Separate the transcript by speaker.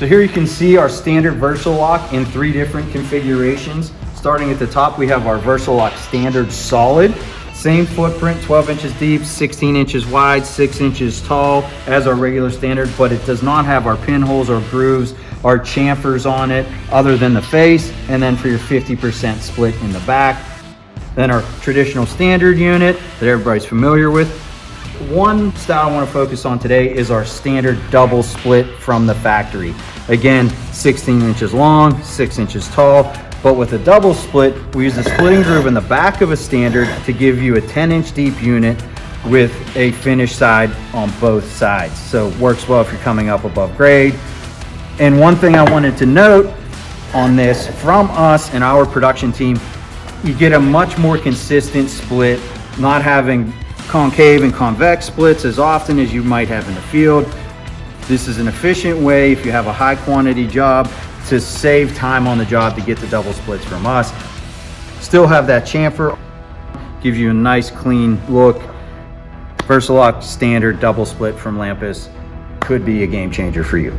Speaker 1: So here you can see our standard Versa-Lok in 3 different configurations. Starting at the top, we have our Versa-Lok standard solid. Same footprint, 12 inches deep, 16 inches wide, 6 inches tall as our regular standard, but it does not have our pinholes or grooves or chamfers on it other than the face, and then for your 50% split in the back. Then our traditional standard unit that everybody's familiar with. One style I want to focus on today is our standard double split from the factory. Again, 16 inches long, 6 inches tall. But with a double split, we use the splitting groove in the back of a standard to give you a 10-inch deep unit with a finished side on both sides. So it works well if you're coming up above grade. And one thing I wanted to note on this from us and our production team, you get a much more consistent split, not having concave and convex splits as often as you might have in the field. This is an efficient way if you have a high quantity job to save time on the job to get the double splits from us. Still have that chamfer, gives you a nice clean look. Versa-Lok standard double split from Lampus could be a game changer for you.